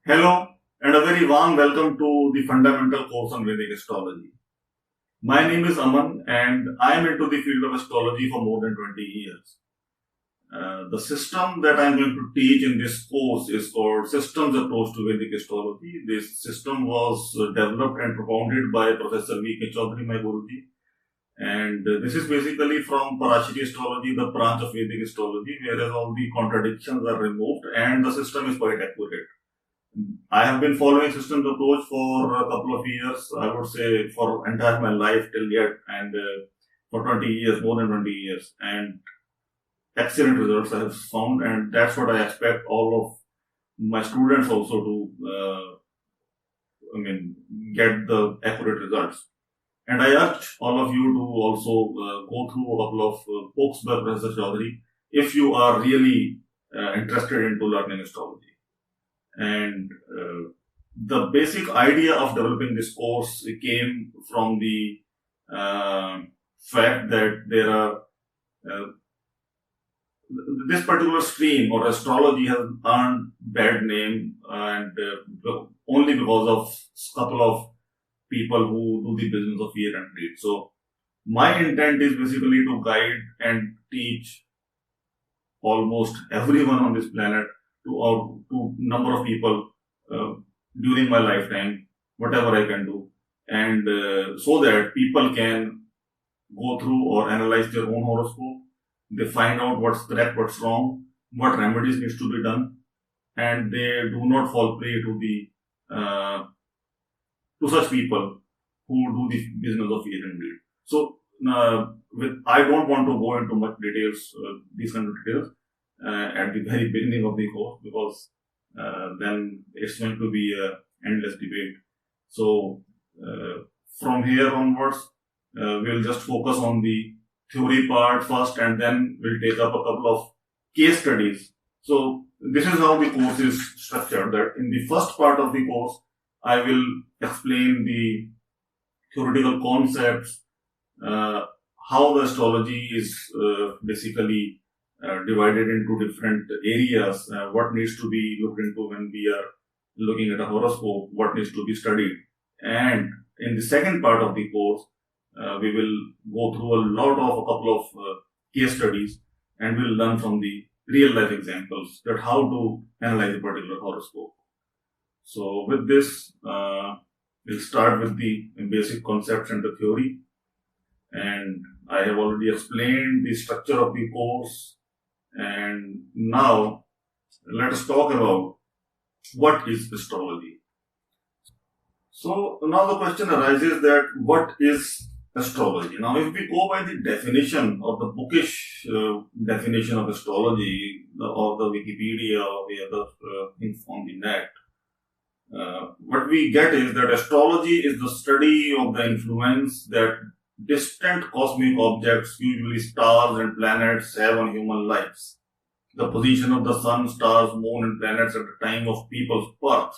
Hello and a very warm welcome to the fundamental course on Vedic Astrology. My name is Aman and I am into the field of astrology for more than 20 years. The system that I am going to teach in this course is called Systems Approach to Vedic Astrology. This system was developed and propounded by Professor V.K. Chaudhary, my Guruji. And this is basically from Parashari Astrology, the branch of Vedic Astrology, whereas all the contradictions are removed and the system is quite accurate. I have been following systems approach for a couple of years. I would say for entire my life till yet, and for 20 years, more than 20 years, and excellent results I have found, and that's what I expect all of my students also to, get the accurate results. And I urge all of you to also go through a couple of books by Professor Chaudhary if you are really interested into learning astrology. And the basic idea of developing this course came from the fact that there are this particular stream or astrology has earned bad name and only because of a couple of people who do the business of fear and greed. So my intent is basically to guide and teach almost everyone on this planet to number of people during my lifetime, whatever I can do, and so that people can go through or analyze their own horoscope. They find out what's correct, what's wrong, what remedies needs to be done, and they do not fall prey to the to such people who do the business of fear and greed. So, I don't want to go into much details, these kind of details. At the very beginning of the course, because then it's going to be an endless debate. So from here onwards, we'll just focus on the theory part first, and then we'll take up a couple of case studies. So this is how the course is structured. That in the first part of the course, I will explain the theoretical concepts, how the astrology is basically divided into different areas, what needs to be looked into when we are looking at a horoscope, what needs to be studied. And in the second part of the course, we will go through a couple of case studies, and we'll learn from the real life examples that how to analyze a particular horoscope. So with this, we'll start with the basic concepts and the theory. And I have already explained the structure of the course. And now, let us talk about what is astrology. So, now the question arises that what is astrology? Now, if we go by the definition or the bookish definition of astrology, or the Wikipedia or the other things on the net, what we get is that astrology is the study of the influence that distant cosmic objects, usually stars and planets, have on human lives. The position of the sun, stars, moon, and planets at the time of people's birth,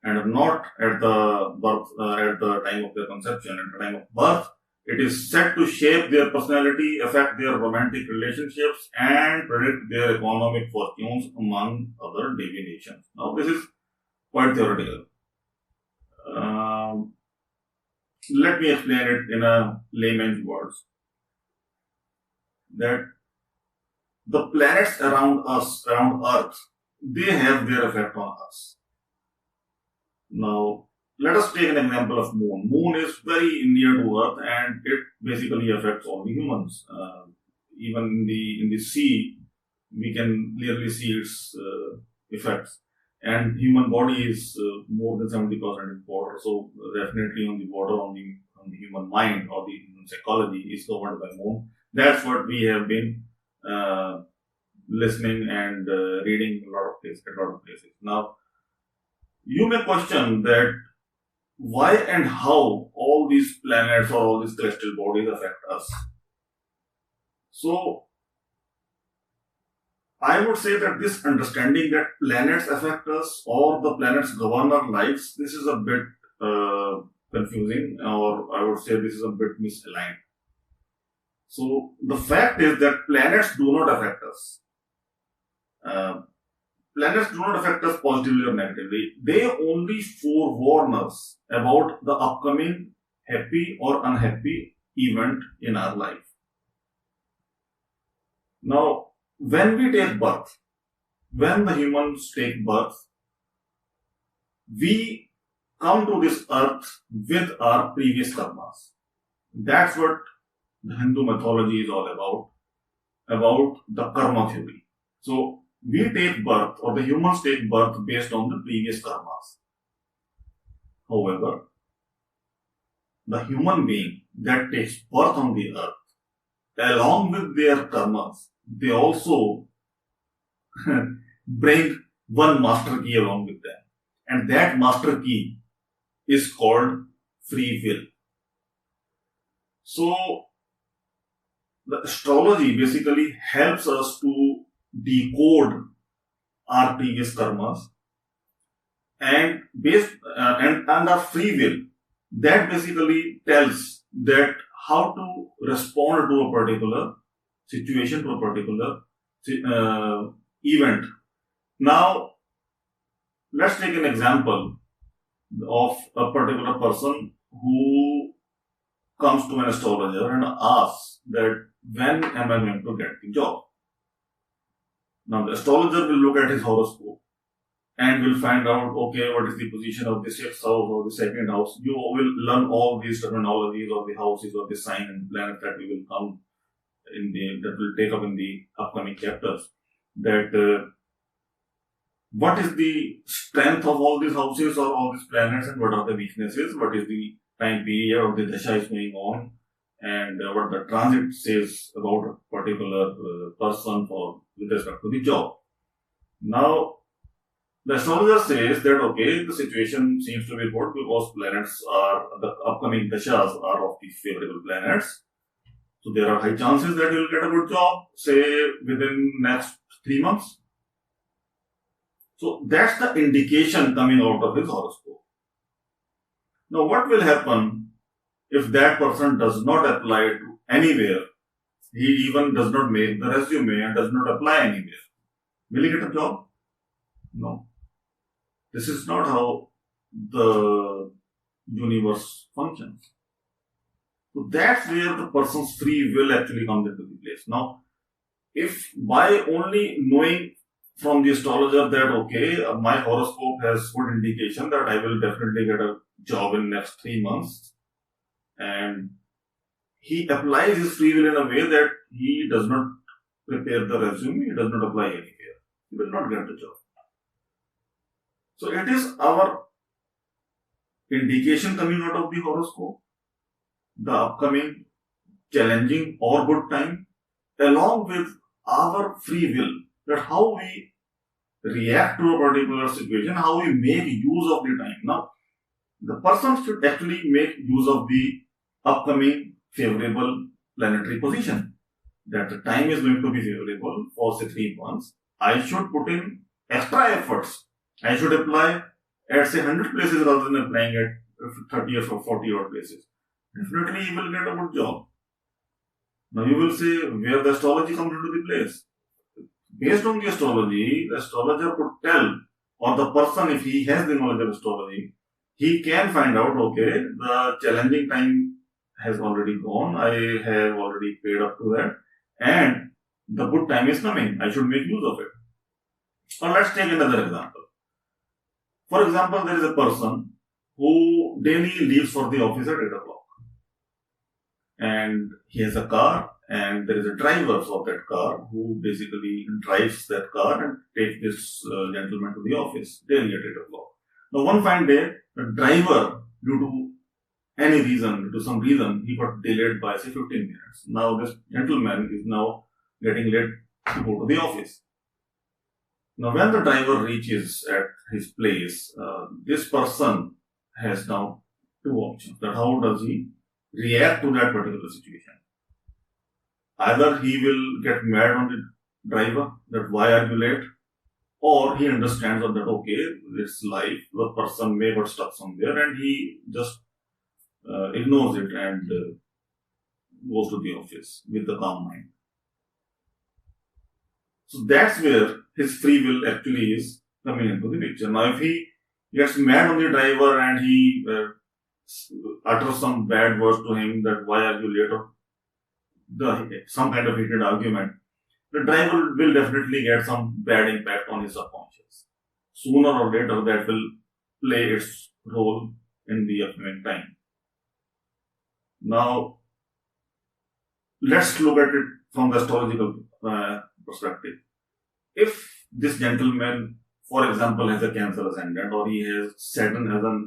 and not at the birth at the time of their conception. At the time of birth, it is said to shape their personality, affect their romantic relationships, and predict their economic fortunes, among other divinations. Now, this is quite theoretical. Let me explain it in a layman's words. That the planets around us, around Earth, they have their effect on us. Now, let us take an example of Moon. Moon is very near to Earth, and it basically affects all the humans. Even in the sea, we can clearly see its effects. And human body is more than 70% in water, so definitely on the water, on the human mind or the human psychology is covered by Moon. That's what we have been listening and reading a lot of places. Now, you may question that why and how all these planets or all these celestial bodies affect us. So, I would say that this understanding that planets affect us or the planets govern our lives, this is a bit confusing, or I would say this is a bit misaligned. So the fact is that planets do not affect us. planets do not affect us positively or negatively. They only forewarn us about the upcoming happy or unhappy event in our life. Now, when we take birth, when the humans take birth, we come to this earth with our previous karmas. That's what the Hindu mythology is all about the karma theory. So, we take birth, or the humans take birth based on the previous karmas. However, the human being that takes birth on the earth, along with their karmas, they also bring one master key along with them. And that master key is called free will. So, the astrology basically helps us to decode our previous karmas and our free will. That basically tells that how to respond to a particular situation, to a particular event. Now, let's take an example of a particular person who comes to an astrologer and asks that when am I going to get the job? Now, the astrologer will look at his horoscope and will find out, okay, what is the position of the 6th house or the 2nd house. You will learn all these terminologies of the houses or the sign and planets that we will come that will take up in the upcoming chapters. That what is the strength of all these houses or all these planets, and what are the weaknesses, what is the time period or the dasha is going on, and what the transit says about a particular person with respect to the job. Now, the astrologer says that, okay, the situation seems to be good because the upcoming dashas are of the favorable planets. So there are high chances that you will get a good job, say within next 3 months. So that's the indication coming out of his horoscope. Now, what will happen if that person does not apply to anywhere? He even does not make the resume and does not apply anywhere. Will he get a job? No. This is not how the universe functions. So that's where the person's free will actually comes into the place. Now, if by only knowing from the astrologer that, okay, my horoscope has good indication that I will definitely get a job in next 3 months, and he applies his free will in a way that he does not prepare the resume, he does not apply anywhere, he will not get the job. So it is our indication coming out of the horoscope, the upcoming challenging or good time, along with our free will, that how we react to a particular situation, how we make use of the time. Now, the person should actually make use of the upcoming favorable planetary position. That the time is going to be favorable for say 3 months. I should put in extra efforts. I should apply at say 100 places rather than applying at 30 or 40 odd places. Definitely you will get a good job. Now you will say where the astrology comes into the place. Based on the astrology, the astrologer could tell, or the person, if he has the knowledge of astrology, he can find out, okay, the challenging time has already gone, I have already paid up to that, and the good time is coming, I should make use of it. Or let's take another example. For example, there is a person who daily leaves for the office at 8 o'clock. And he has a car, and there is a driver for that car who basically drives that car and takes this gentleman to the office daily at 8 o'clock. Now, one fine day, the driver, due to some reason, he got delayed by say 15 minutes. Now, this gentleman is now getting late to go to the office. Now, when the driver reaches at his place, this person has now 2 options. That how does he react to that particular situation? Either he will get mad on the driver, that why are you late? Or he understands that, okay, it's life, the person may got stuck somewhere and he just ignores it and goes to the office with the calm mind. So that's where his free will actually is coming into the picture. Now, if he gets mad on the driver and he utters some bad words to him that why are you late, or some kind of heated argument, the driver will definitely get some bad impact on his subconscious. Sooner or later, that will play its role in the upcoming time. Now, let's look at it from the astrological perspective. If this gentleman, for example, has a Cancer ascendant, or he has Saturn as an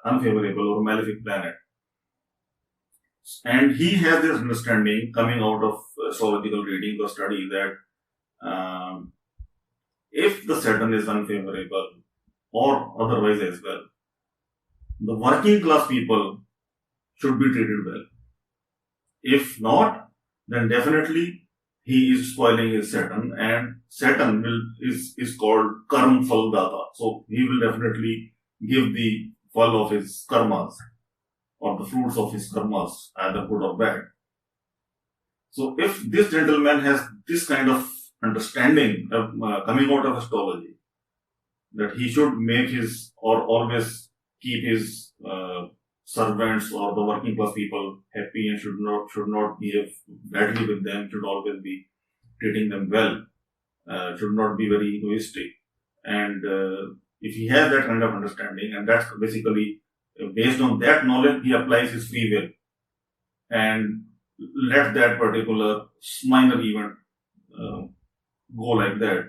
unfavorable or malefic planet, and he has this understanding coming out of astrological reading or study that if the Saturn is unfavorable or otherwise as well, the working class people should be treated well. If not, then definitely he is spoiling his Saturn, and Saturn is called Karm Phal Data. So he will definitely give the fall of his karmas or the fruits of his karmas, either good or bad. So if this gentleman has this kind of understanding coming out of astrology, that he should make his or always keep his servants or the working class people happy and should not behave badly with them, should always be treating them well, should not be very egoistic. And if he has that kind of understanding, and that's basically based on that knowledge, he applies his free will and let that particular minor event go like that.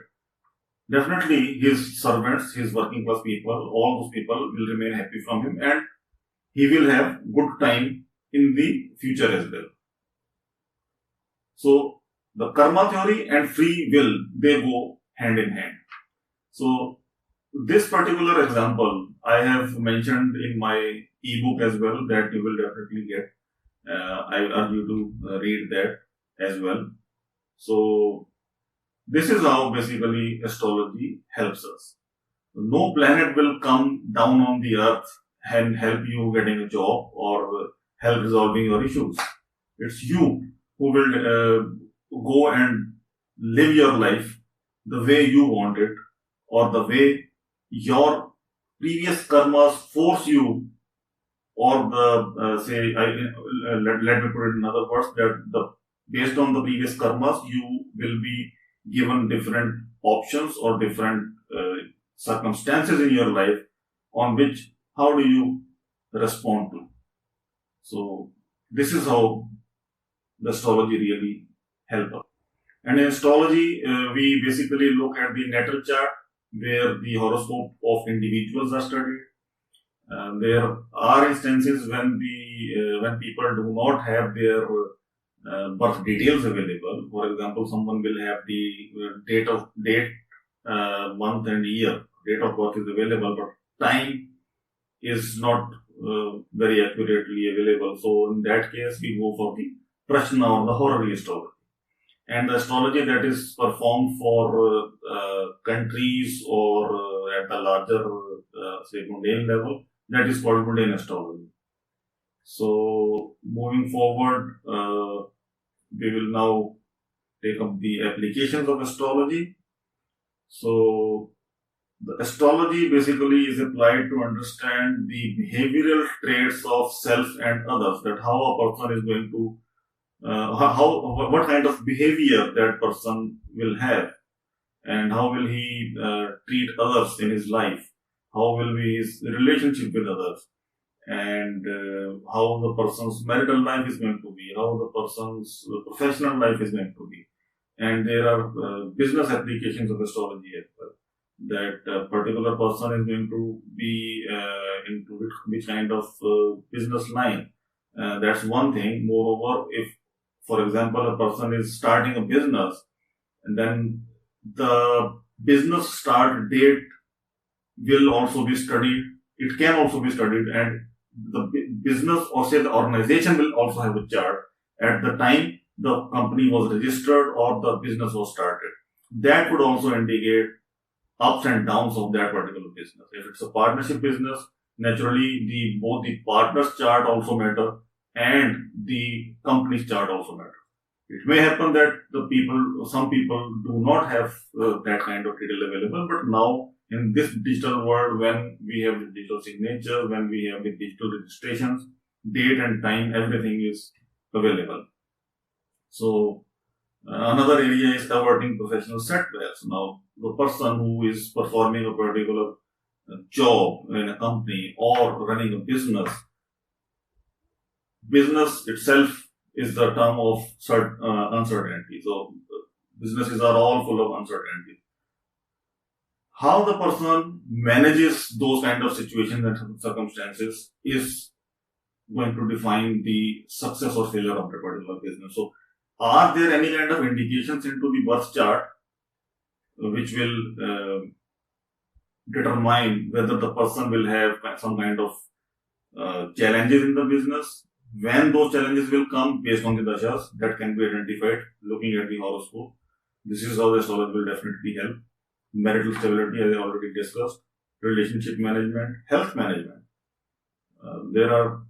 Definitely his servants, his working class people, all those people will remain happy from him, and he will have good time in the future as well. So the karma theory and free will, they go hand in hand. So this particular example I have mentioned in my ebook as well, that you will definitely get. I urge you to read that as well. So this is how basically astrology helps us. No planet will come down on the earth and help you getting a job or help resolving your issues. It's you who will go and live your life the way you want it, or the way your previous karmas force you, or let me put it in other words, that based on the previous karmas, you will be given different options or different circumstances in your life on which how do you respond to. So this is how the astrology really helps us. And in astrology, we basically look at the natal chart, where the horoscope of individuals are studied. There are instances when people do not have their birth details available. For example, someone will have the date, month and year. Date of birth is available, but time is not very accurately available. So in that case, we go for the Prashna or the horary astrology. And the astrology that is performed for countries or at the larger, say, mundane level, that is called mundane astrology. So moving forward, we will now take up the applications of astrology. So the astrology basically is applied to understand the behavioral traits of self and others, that how a person is going to what kind of behavior that person will have, and how will he treat others in his life, how will be his relationship with others, and how the person's marital life is going to be, how the person's professional life is going to be. And there are business applications of astrology as well, that a particular person is going to be into which kind of business line. That's one thing. Moreover, if, for example, a person is starting a business, and then the business start date will also be studied. It can also be studied, and the business, or say the organization, will also have a chart at the time the company was registered or the business was started. That would also indicate ups and downs of that particular business. If it's a partnership business, naturally both the partner's chart also matter and the company's chart also matter. It may happen that some people do not have that kind of detail available, but now in this digital world, when we have the digital signature, when we have the digital registrations, date and time, everything is available. So another area is averting professional setbacks. Now, the person who is performing a particular job in a company or running a business itself is the term of uncertainty. So, businesses are all full of uncertainty. How the person manages those kind of situations and circumstances is going to define the success or failure of the particular business. So, are there any kind of indications into the birth chart which will determine whether the person will have some kind of challenges in the business? When those challenges will come based on the dashas, that can be identified looking at the horoscope. This is how the astrology will definitely help. Marital stability, as I already discussed. Relationship management, health management. There are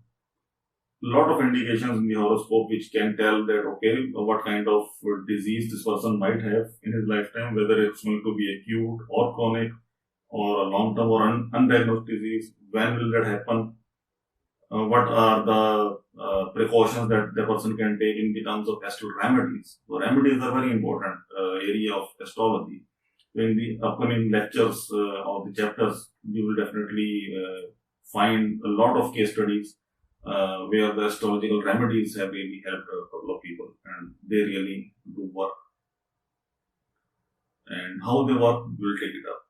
a lot of indications in the horoscope which can tell that, okay, what kind of disease this person might have in his lifetime, whether it's going to be acute or chronic or a long-term or undiagnosed disease. When will that happen? What are the precautions that the person can take in the terms of astral remedies? So remedies are very important area of astrology. In the upcoming lectures of the chapters, you will definitely find a lot of case studies where the astrological remedies have really helped a couple of people, and they really do work. And how they work, we will take it up.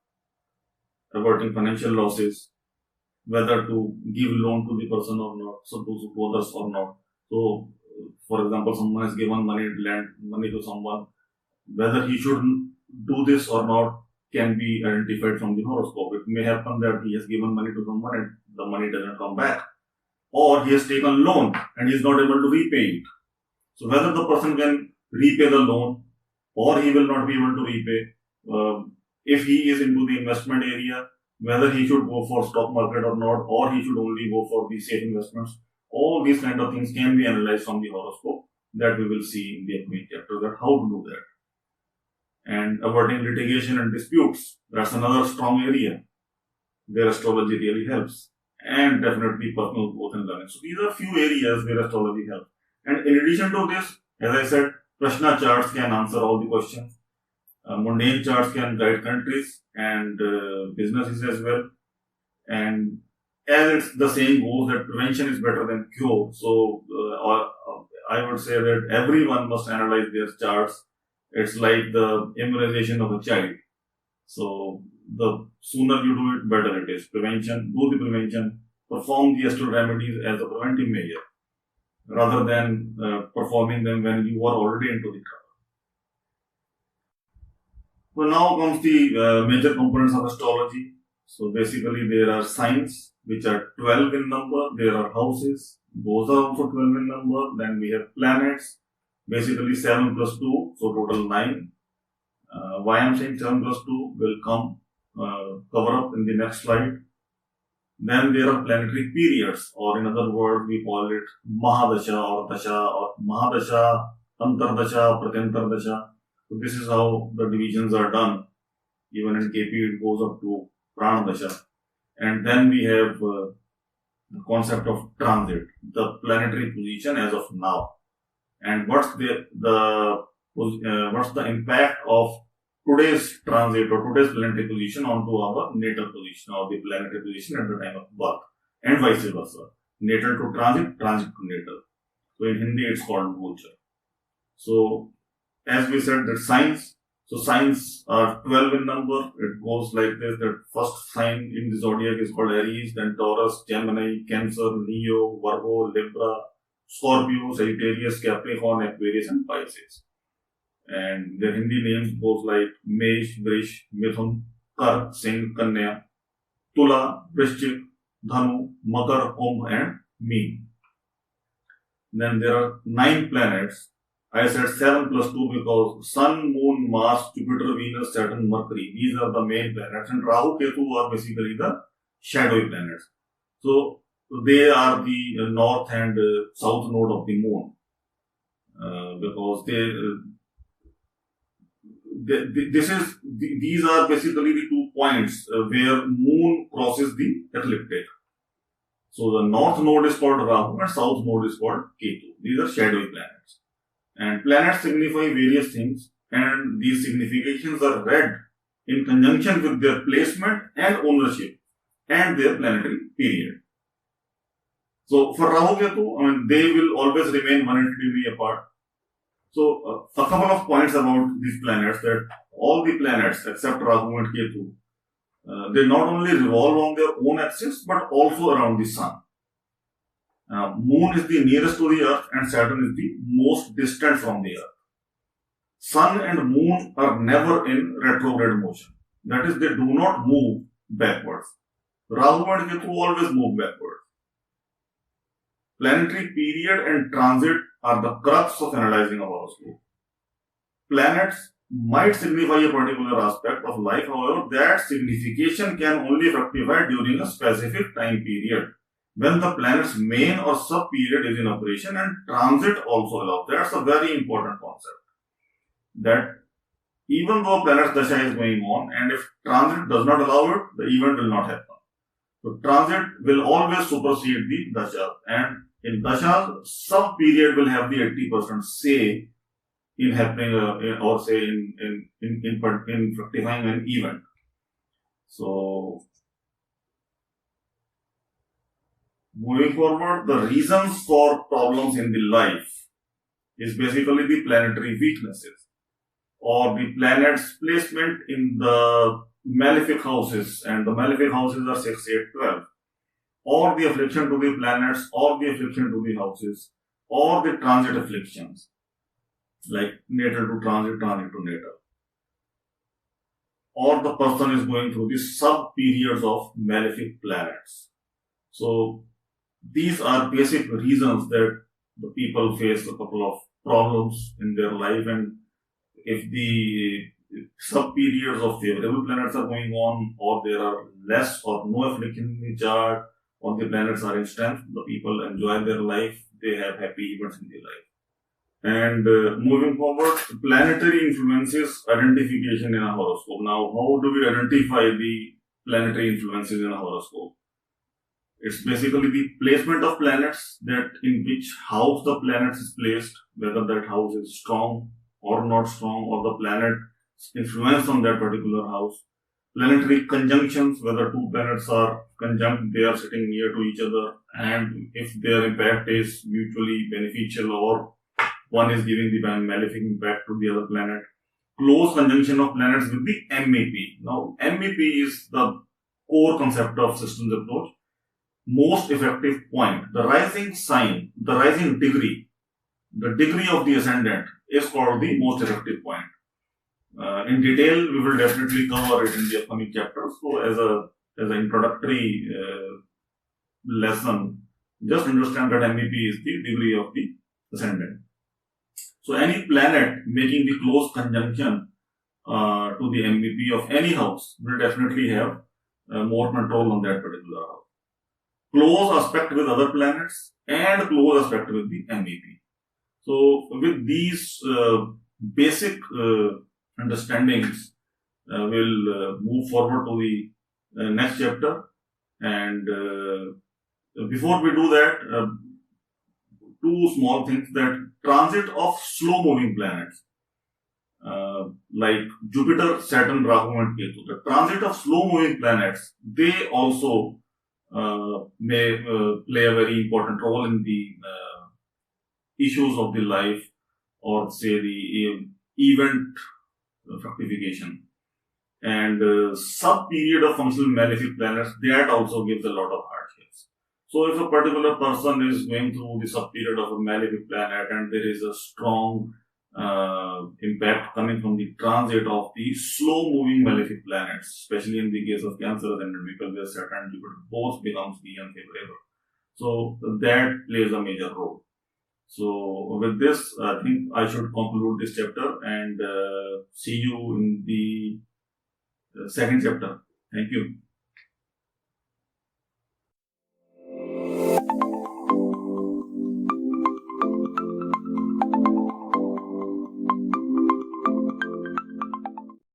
Averting financial losses, whether to give loan to the person or not, so to others or not. So, for example, someone has given lend money to someone, whether he should do this or not can be identified from the horoscope. It may happen that he has given money to someone and the money doesn't come back, or he has taken loan and he is not able to repay it. So, whether the person can repay the loan or he will not be able to repay, if he is into the investment area, whether he should go for stock market or not, or he should only go for the safe investments. All these kind of things can be analyzed from the horoscope that we will see in the upcoming chapter, that how to do that. And averting litigation and disputes, that's another strong area where astrology really helps. And definitely personal growth and learning. So these are few areas where astrology helps. And in addition to this, as I said, Prashna charts can answer all the questions. Mundane charts can guide countries and businesses as well. And as it's the saying goes that prevention is better than cure. So I would say that everyone must analyze their charts. It's like the immunization of a child. So the sooner you do it, better it is. Prevention, do the prevention, perform the astral remedies as a preventive measure, rather than performing them when you are already into the trouble. So now comes the major components of astrology. So basically there are signs which are 12 in number. There are houses. Those are also 12 in number. Then we have planets. Basically 7 plus 2. So total 9. Why I am saying 7 plus 2 will cover up in the next slide. Then there are planetary periods, or in other words we call it Mahadasha or Dasha or Mahadasha, Antardasha, Pratyantardasha. So this is how the divisions are done. Even in KP it goes up to Pranadasha. And then we have the concept of transit, the planetary position as of now. And what's the impact of today's transit or today's planetary position onto our natal position or the planetary position at the time of birth, and vice versa. Natal to transit, transit to natal. So in Hindi it's called Gochar. So as we said, that signs. So signs are 12 in number. It goes like this: that first sign in the zodiac is called Aries, then Taurus, Gemini, Cancer, Leo, Virgo, Libra, Scorpio, Sagittarius, Capricorn, Aquarius, and Pisces. And their Hindi names goes like Mesh, Vrish, Mithun, Kar, Singh, Kanya, Tula, Vrishchik, Dhanu, Makar, Kumbh, and Meen. Then there are 9 planets. I said 7 plus 2 because Sun, Moon, Mars, Jupiter, Venus, Saturn, Mercury. These are the main planets, and Rahu, Ketu are basically the shadowy planets. So they are the north and south node of the moon. because these are basically the 2 points where moon crosses the ecliptic. So the north node is called Rahu and south node is called Ketu. These are shadowy planets. And planets signify various things, and these significations are read in conjunction with their placement and ownership and their planetary period. So for Rahu Ketu, they will always remain 180 degrees apart. So a couple of points about these planets, that all the planets except Rahu and Ketu, they not only revolve on their own axis but also around the sun. Moon is the nearest to the earth and Saturn is the most distant from the earth. Sun and moon are never in retrograde motion. That is, they do not move backwards. Rahu and Ketu always move backwards. Planetary period and transit are the crux of analyzing a horoscope. Planets might signify a particular aspect of life, however, that signification can only fructify during a specific time period, when the planet's main or sub-period is in operation and transit also allows. That's a very important concept. That even though planet's dasha is going on, and if transit does not allow it, the event will not happen. So transit will always supersede the dasha, and in dasha, sub-period will have the 80% say in happening or say in fructifying an event. So moving forward, the reasons for problems in the life is basically the planetary weaknesses or the planet's placement in the malefic houses, and the malefic houses are 6, 8, 12, or the affliction to the planets, or the affliction to the houses, or the transit afflictions like natal to transit, transit to natal, or the person is going through the sub periods of malefic planets. So these are basic reasons that the people face a couple of problems in their life, and if the sub periods of favorable planets are going on, or there are less or no affliction in the chart, or the planets are in strength, the people enjoy their life, they have happy events in their life. And moving forward, planetary influences identification in a horoscope. Now, how do we identify the planetary influences in a horoscope? It's basically the placement of planets, that in which house the planet is placed, whether that house is strong or not strong, or the planet's influence on that particular house. Planetary conjunctions, whether 2 planets are conjunct, they are sitting near to each other, and if their impact is mutually beneficial or one is giving the malefic impact to the other planet. Close conjunction of planets with the MEP. Now, MEP is the core concept of systems approach. Most effective point. The rising sign, the rising degree, the degree of the ascendant is called the most effective point. In detail, we will definitely cover it in the upcoming chapters. So, as an introductory lesson, just understand that MEP is the degree of the ascendant. So, any planet making the close conjunction to the MEP of any house will definitely have more control on that particular house. Close aspect with other planets and close aspect with the MEP. So, with these basic understandings, we'll move forward to the next chapter. And before we do that, 2 small things, that transit of slow moving planets like Jupiter, Saturn, Rahu and Ketu. The transit of slow moving planets, they also may play a very important role in the issues of the life, or say the event fructification. And sub-period of functional malefic planets, that also gives a lot of hardships. So if a particular person is going through the sub-period of a malefic planet and there is a strong impact coming from the transit of the slow-moving malefic planets, especially in the case of Cancer ascendant, because where Saturn and Jupiter both becomes the unfavorable. So that plays a major role. So with this, I think I should conclude this chapter and see you in the second chapter. Thank you.